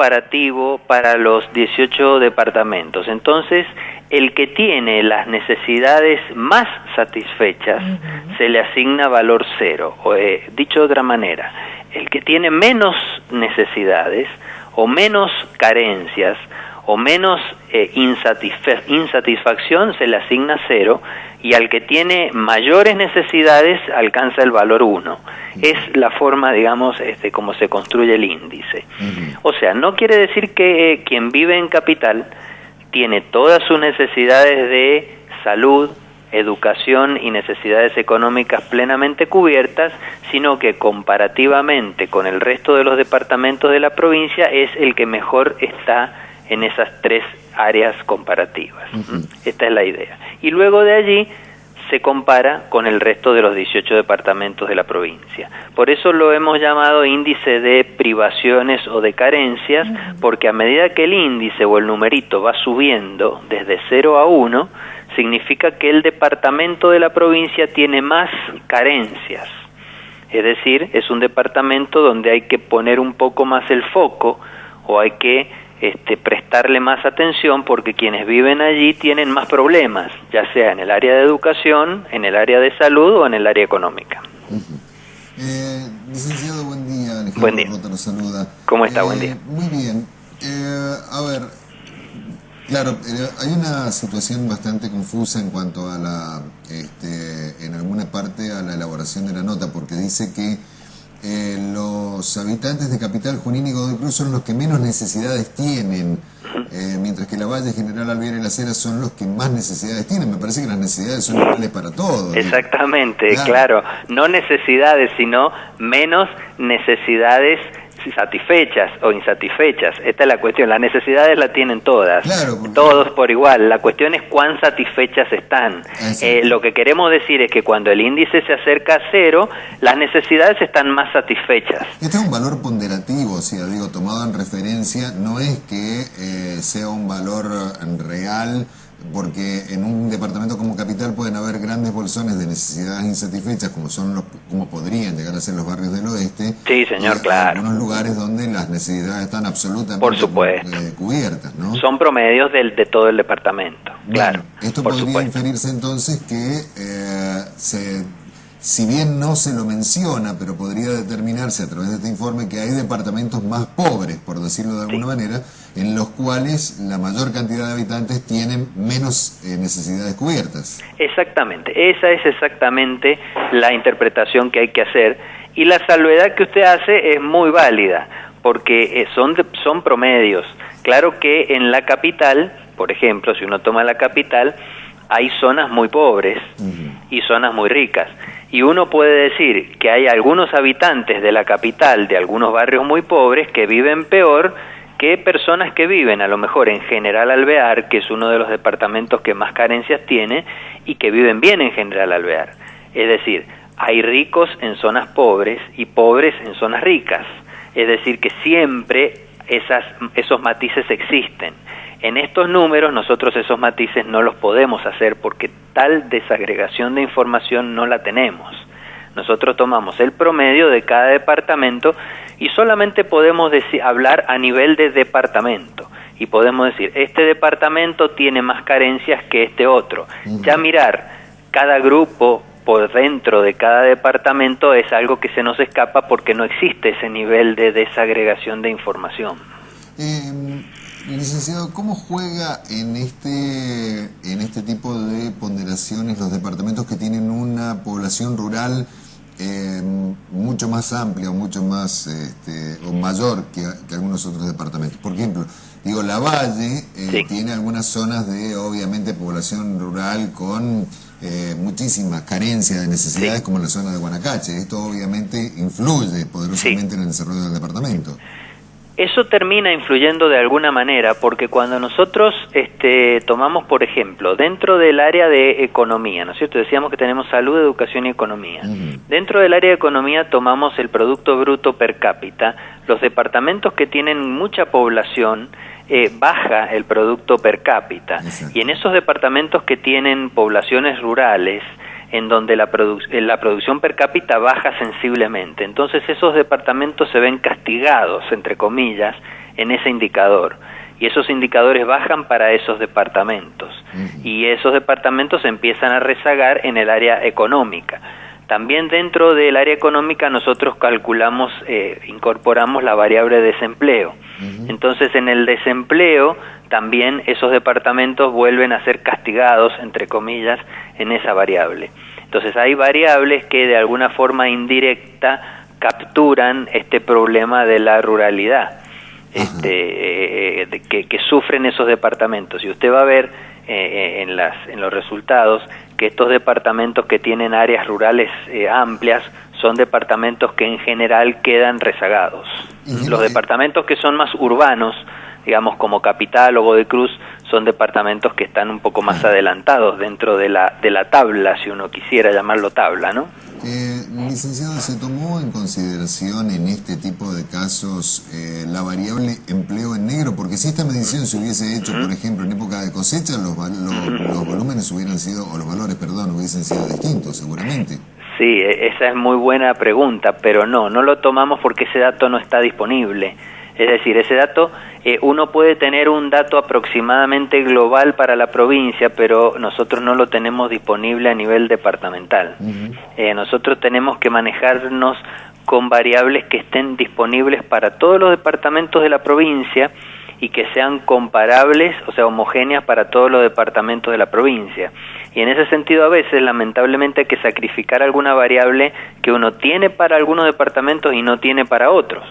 comparativo para los 18 departamentos. Entonces, el que tiene las necesidades más satisfechas se le asigna valor 0. O, dicho de otra manera, el que tiene menos necesidades o menos carencias o menos insatisfacción se le asigna 0, y al que tiene mayores necesidades alcanza el valor 1. Es la forma, digamos, como se construye el índice. O sea, no quiere decir que quien vive en capital tiene todas sus necesidades de salud, educación y necesidades económicas plenamente cubiertas, sino que comparativamente con el resto de los departamentos de la provincia es el que mejor está en esas 3 áreas comparativas. Esta es la idea. Y luego de allí se compara con el resto de los 18 departamentos de la provincia. Por eso lo hemos llamado índice de privaciones o de carencias, porque a medida que el índice o el numerito va subiendo desde 0 a 1, significa que el departamento de la provincia tiene más carencias. Es decir, es un departamento donde hay que poner un poco más el foco, o hay que prestarle más atención, porque quienes viven allí tienen más problemas, ya sea en el área de educación, en el área de salud o en el área económica. Licenciado, buen día. Alejandro Buen día. Rota lo saluda. ¿Cómo está? Buen día. Muy bien. A ver, claro, hay una situación bastante confusa en cuanto a la, en alguna parte a la elaboración de la nota, porque dice que los habitantes de Capital, Junín y Godoy Cruz son los que menos necesidades tienen, mientras que La Valle, General Alvear y Las Heras son los que más necesidades tienen. Me parece que las necesidades son iguales para todos. Exactamente, claro. No necesidades, sino menos necesidades satisfechas o insatisfechas. Esta es la cuestión. Las necesidades la tienen todas, claro, todos por igual. La cuestión es cuán satisfechas están. Lo que queremos decir es que cuando el índice se acerca a 0, las necesidades están más satisfechas. Este es un valor ponderativo, o sea, digo, tomado en referencia, no es que sea un valor real, porque en un departamento como Capital pueden haber grandes bolsones de necesidades insatisfechas, como podrían llegar a ser los barrios del oeste. Sí, señor, claro. En algunos lugares donde las necesidades están absolutamente por supuesto cubiertas, ¿no? Son promedios de todo el departamento, bueno, claro. Esto podría inferirse entonces que si bien no se lo menciona, pero podría determinarse a través de este informe que hay departamentos más pobres, por decirlo de alguna manera, en los cuales la mayor cantidad de habitantes tienen menos necesidades cubiertas. Exactamente, esa es exactamente la interpretación que hay que hacer, y la salvedad que usted hace es muy válida, porque son promedios. Claro que en la capital, por ejemplo, si uno toma la capital, hay zonas muy pobres y zonas muy ricas. Y uno puede decir que hay algunos habitantes de la capital, de algunos barrios muy pobres, que viven peor que personas que viven a lo mejor en General Alvear, que es uno de los departamentos que más carencias tiene, y que viven bien en General Alvear. Es decir, hay ricos en zonas pobres y pobres en zonas ricas. Es decir, que siempre esos matices existen. En estos números nosotros esos matices no los podemos hacer porque tal desagregación de información no la tenemos. Nosotros tomamos el promedio de cada departamento y solamente podemos hablar a nivel de departamento. Y podemos decir, este departamento tiene más carencias que este otro. Ya mirar cada grupo por dentro de cada departamento es algo que se nos escapa porque no existe ese nivel de desagregación de información. Licenciado, ¿cómo juega en este tipo de ponderaciones los departamentos que tienen una población rural mucho más amplia o mucho más o mayor que algunos otros departamentos? Por ejemplo, digo, La Valle tiene algunas zonas de, obviamente, población rural con muchísimas carencias de necesidades, como en la zona de Guanacache. Esto obviamente influye poderosamente en el desarrollo del departamento. Eso termina influyendo de alguna manera, porque cuando nosotros tomamos, por ejemplo, dentro del área de economía, ¿no es cierto? Decíamos que tenemos salud, educación y economía. Dentro del área de economía tomamos el Producto Bruto per cápita. Los departamentos que tienen mucha población, baja el Producto per cápita. Exacto. Y en esos departamentos que tienen poblaciones rurales, en donde la producción per cápita baja sensiblemente. Entonces esos departamentos se ven castigados, entre comillas, en ese indicador. Y esos indicadores bajan para esos departamentos. Y esos departamentos empiezan a rezagar en el área económica. También dentro del área económica nosotros calculamos, incorporamos la variable de desempleo. Entonces en el desempleo también esos departamentos vuelven a ser castigados, entre comillas, en esa variable. Entonces hay variables que de alguna forma indirecta capturan este problema de la ruralidad. Que sufren esos departamentos, y usted va a ver en los resultados que estos departamentos que tienen áreas rurales amplias son departamentos que en general quedan rezagados. Los departamentos que son más urbanos, digamos como Capital o Godoy Cruz, son departamentos que están un poco más adelantados dentro de la tabla, si uno quisiera llamarlo tabla, ¿no? Licenciado, ¿se tomó en consideración en este tipo de casos la variable empleo en negro? Porque si esta medición se hubiese hecho, por ejemplo, en época de cosecha, los volúmenes hubieran sido, o los valores, perdón, hubiesen sido distintos, seguramente. Sí, esa es muy buena pregunta, pero no lo tomamos porque ese dato no está disponible. Es decir, ese dato, uno puede tener un dato aproximadamente global para la provincia, pero nosotros no lo tenemos disponible a nivel departamental. Nosotros tenemos que manejarnos con variables que estén disponibles para todos los departamentos de la provincia y que sean comparables, o sea, homogéneas para todos los departamentos de la provincia. Y en ese sentido, a veces, lamentablemente, hay que sacrificar alguna variable que uno tiene para algunos departamentos y no tiene para otros.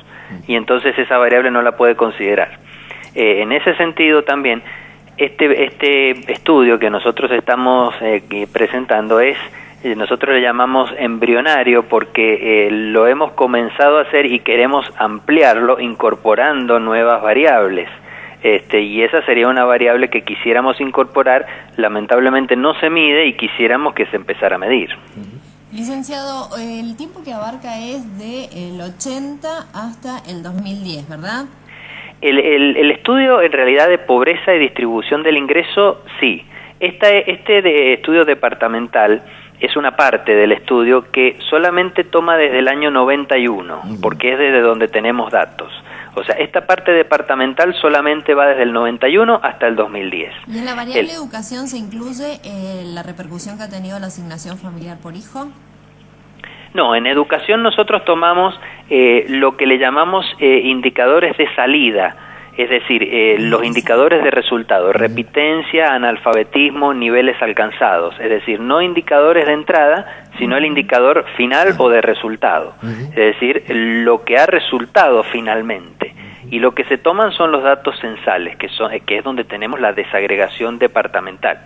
Y entonces esa variable no la puede considerar. En ese sentido también, este estudio que nosotros estamos presentando nosotros le llamamos embrionario porque lo hemos comenzado a hacer y queremos ampliarlo incorporando nuevas variables. Y esa sería una variable que quisiéramos incorporar, lamentablemente no se mide y quisiéramos que se empezara a medir. Licenciado, el tiempo que abarca es del 80 hasta el 2010, ¿verdad? El estudio en realidad de pobreza y distribución del ingreso, sí. Este estudio departamental es una parte del estudio que solamente toma desde el año 91, porque es desde donde tenemos datos. O sea, esta parte departamental solamente va desde el 91 hasta el 2010. ¿Y en la variable educación se incluye la repercusión que ha tenido la asignación familiar por hijo? No, en educación nosotros tomamos lo que le llamamos indicadores de salida, es decir, los indicadores de resultado, repitencia, analfabetismo, niveles alcanzados, es decir, no indicadores de entrada, sino el indicador final o de resultado, es decir, lo que ha resultado finalmente. Y lo que se toman son los datos censales, que es donde tenemos la desagregación departamental.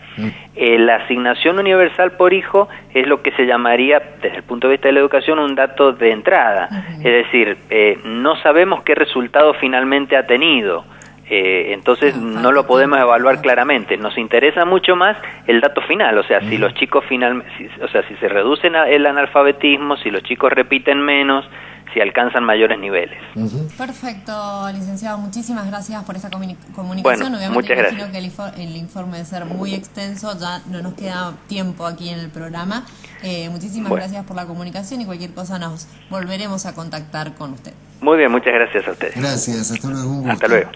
La asignación universal por hijo es lo que se llamaría, desde el punto de vista de la educación, un dato de entrada. Es decir, no sabemos qué resultado finalmente ha tenido. Entonces no lo podemos evaluar claramente. Nos interesa mucho más el dato final, o sea, si los chicos si se reduce el analfabetismo, si los chicos repiten menos, si alcanzan mayores niveles. Perfecto, licenciado, muchísimas gracias por esta comunicación. Bueno, obviamente muchas imagino gracias. que el informe debe ser muy extenso, ya no nos queda tiempo aquí en el programa. Muchísimas gracias por la comunicación y cualquier cosa nos volveremos a contactar con usted. Muy bien, muchas gracias a ustedes. Gracias, hasta luego. Hasta luego.